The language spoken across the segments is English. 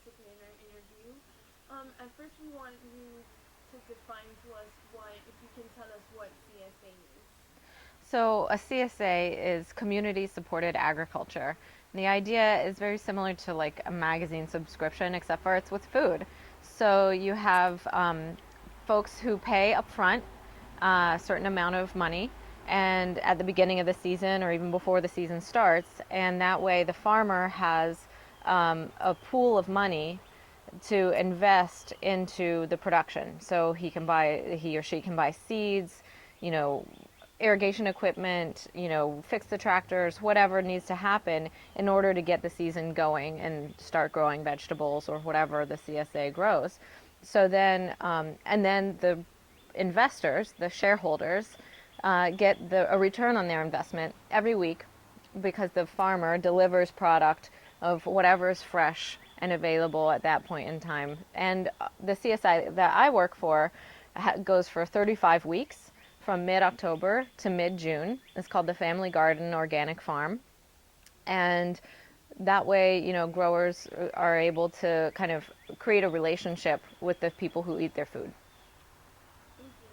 participate in our interview. At first, we want you to define to us what, if you can tell us what CSA is. So, a CSA is community supported agriculture. And the idea is very similar to like a magazine subscription, except for it's with food. So, you have folks who pay upfront a certain amount of money and at the beginning of the season or even before the season starts, and that way the farmer has a pool of money to invest into the production. So he or she can buy seeds, you know, irrigation equipment, fix the tractors, whatever needs to happen in order to get the season going and start growing vegetables or whatever the CSA grows. So then, and then the investors, the shareholders, get a return on their investment every week because the farmer delivers product of whatever is fresh and available at that point in time. And the CSI that I work for goes for 35 weeks from mid-October to mid-June. It's called the Family Garden Organic Farm. And that way, growers are able to kind of create a relationship with the people who eat their food. Thank you.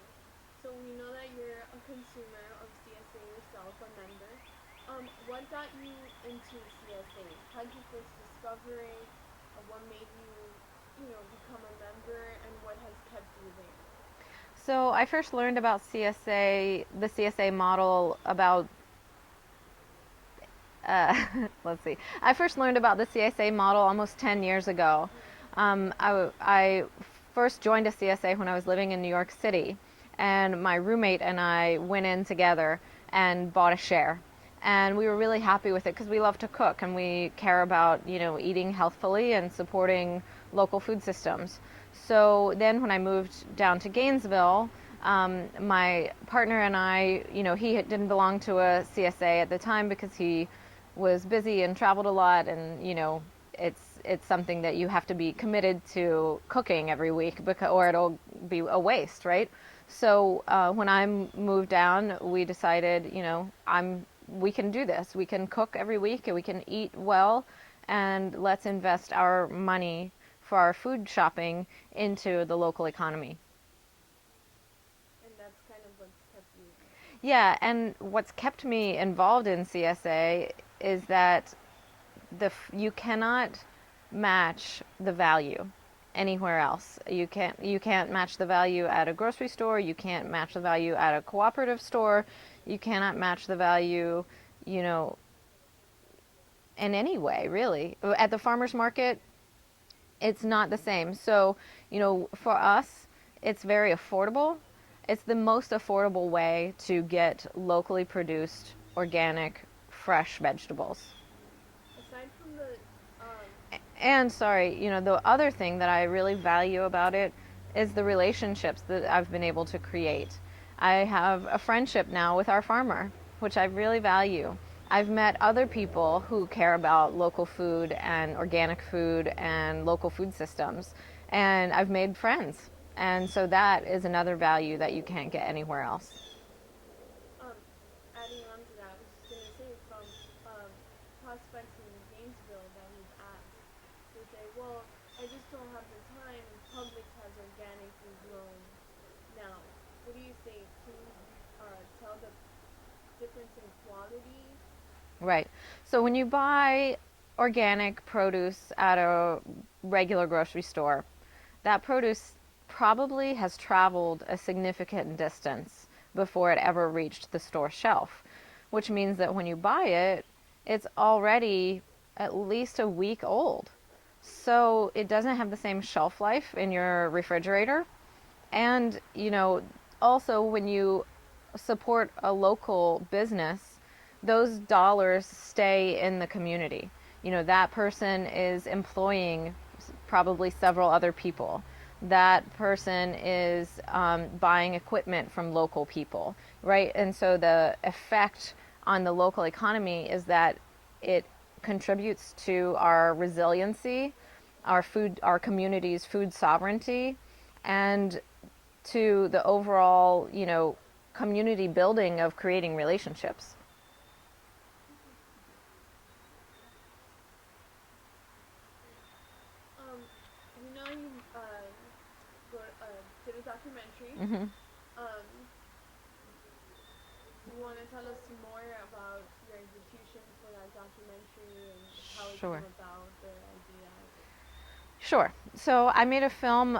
So we know that you're a consumer of CSA yourself, a member. What got you into CSA? How did you first discover it? What made you, become a member, and what has kept you there? So I first learned about the CSA model about, let's see, I first learned about the CSA model almost 10 years ago. I first joined a CSA when I was living in New York City, and my roommate and I went in together and bought a share. And we were really happy with it because we love to cook and we care about, eating healthfully and supporting local food systems. So then when I moved down to Gainesville, my partner and I, he didn't belong to a CSA at the time because he was busy and traveled a lot, and it's something that you have to be committed to cooking every week because, or it'll be a waste, right? So when I moved down, we decided, we can do this. We can cook every week and we can eat well, and let's invest our money for our food shopping into the local economy. And that's kind of what's kept you there. Yeah, and what's kept me involved in CSA is that you cannot match the value anywhere else. You can't match the value at a grocery store, you can't match the value at a cooperative store, you cannot match the value, you know, in any way, really. At the farmers market, it's not the same. So, for us, it's very affordable. It's the most affordable way to get locally produced, organic, fresh vegetables. Aside from the, And sorry, the other thing that I really value about it is the relationships that I've been able to create. I have a friendship now with our farmer, which I really value. I've met other people who care about local food and organic food and local food systems, and I've made friends. And so that is another value that you can't get anywhere else. um, adding on to that, I was just gonna say from um, prospects in Gainesville that we've asked, they say, well, I just don't have the time, and Publix has organically grown now. What do you say? Can you tell the difference in quality? Right. So when you buy organic produce at a regular grocery store, that produce probably has traveled a significant distance before it ever reached the store shelf, which means that when you buy it, it's already at least a week old. So it doesn't have the same shelf life in your refrigerator. And, also when you support a local business, those dollars stay in the community. That person is employing probably several other people. That person is buying equipment from local people, right? And so the effect on the local economy is that it contributes to our resiliency, our community's food sovereignty, and to the overall, community building of creating relationships. Okay. you know you did a documentary. Hmm. Um, you want to tell us more about your execution for that documentary and how it came Sure. about, the idea? Sure. So I made a film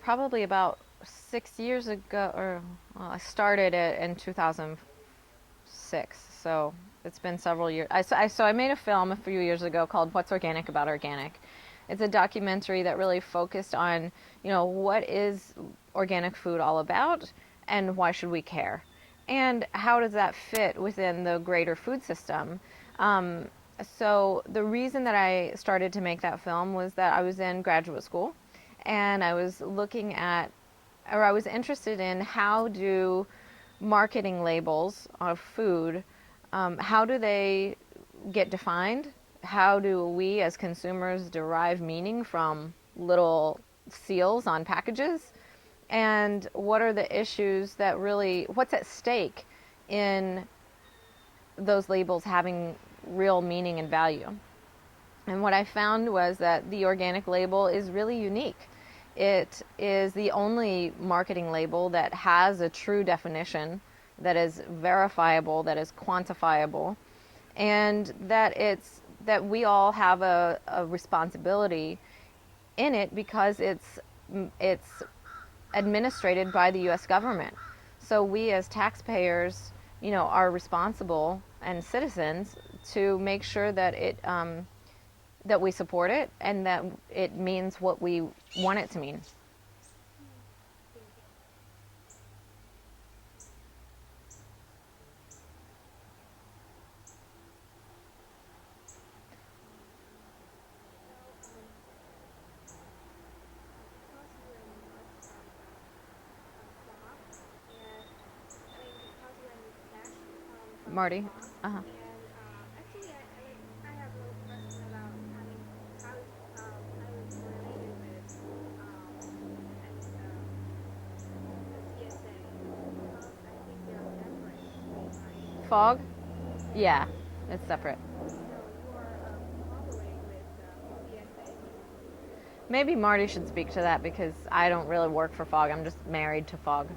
probably about 6 years ago, or well, I started it in 2006. So it's been several years. So I made a film a few years ago called "What's Organic About Organic." It's a documentary that really focused on, what is organic food all about, and why should we care, and how does that fit within the greater food system. Um, so the reason that I started to make that film was that I was in graduate school, and I was looking at, or I was interested in, how do marketing labels of food, how do they get defined? How do we as consumers derive meaning from little seals on packages? And what are the issues that really, what's at stake in those labels having real meaning and value? And what I found was that the organic label is really unique. It is the only marketing label that has a true definition, that is verifiable, that is quantifiable, and that we all have a responsibility in it, because it's administrated by the U.S. government. So we as taxpayers, are responsible, and citizens, to make sure that that we support it, and that it means what we want it to mean. Thank you. So, because we're not from Fog, and I mean because when Dash from Marty? Fog, Uh-huh. and actually I have a little question about, I mean, how it's related with um I mean the CSA, because I think they're separate, right? Fog? Yeah. Yeah, it's separate. So you are collaborating with CSA. Maybe Marty should speak to that, because I don't really work for Fog. I'm just married to Fog.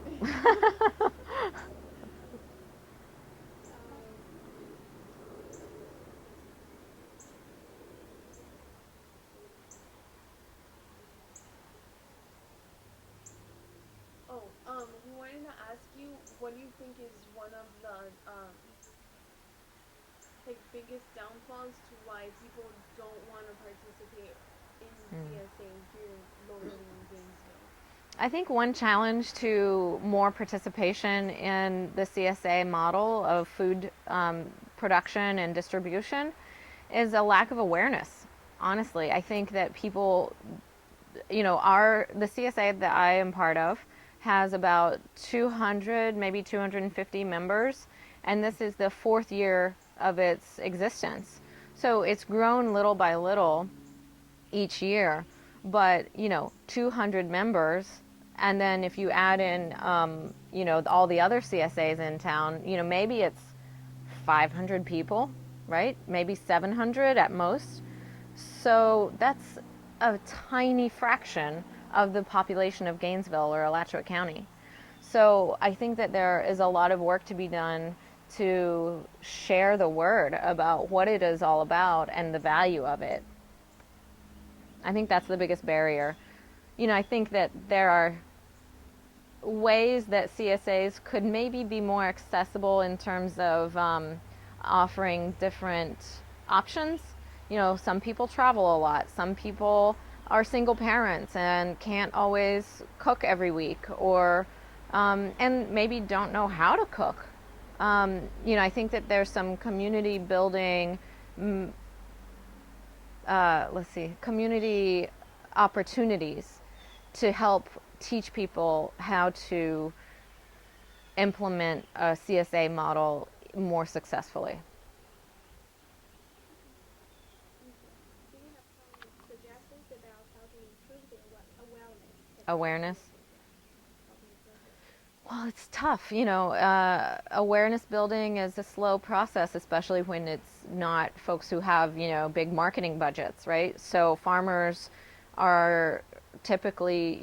um, oh, we wanted to ask you, what do you think is one of the like biggest downfalls to why people don't want to participate in Mm. CSA here locally in Gainesville? I think one challenge to more participation in the CSA model of food production and distribution is a lack of awareness. Honestly, I think that people, the CSA that I am part of has about 200, maybe 250 members, and this is the fourth year of its existence. So it's grown little by little each year, but 200 members, and then if you add in, all the other CSAs in town, maybe it's 500 people, right? Maybe 700 at most. So that's a tiny fraction of the population of Gainesville or Alachua County. So I think that there is a lot of work to be done to share the word about what it is all about and the value of it. I think that's the biggest barrier. I think that there are ways that CSAs could maybe be more accessible in terms of offering different options. Some people travel a lot. Some people are single parents and can't always cook every week, or and maybe don't know how to cook. I think that there's some community building, let's see, community opportunities to help teach people how to implement a CSA model more successfully. Thank you. Do you have some suggestions about how to improve the awareness about Awareness. CSA? Yeah, how to improve it. Well, it's tough. Awareness building is a slow process, especially when it's not folks who have, big marketing budgets, right? So farmers are typically,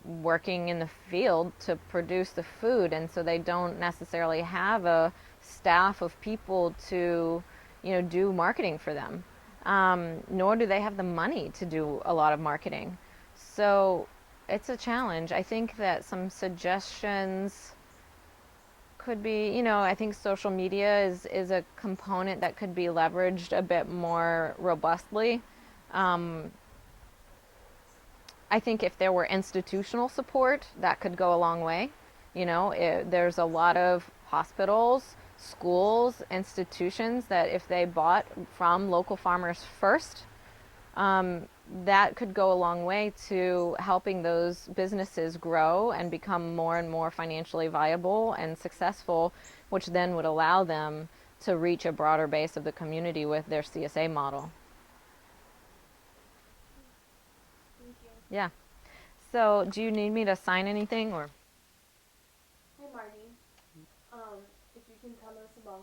working in the field to produce the food, and so they don't necessarily have a staff of people to, do marketing for them. Nor do they have the money to do a lot of marketing. So it's a challenge. I think that some suggestions could be, I think social media is a component that could be leveraged a bit more robustly. Um, I think if there were institutional support, that could go a long way. There's a lot of hospitals, schools, institutions that if they bought from local farmers first, um, that could go a long way to helping those businesses grow and become more and more financially viable and successful, which then would allow them to reach a broader base of the community with their CSA model. Thank you. Yeah. So, do you need me to sign anything or? Hey Marty, if you can tell us about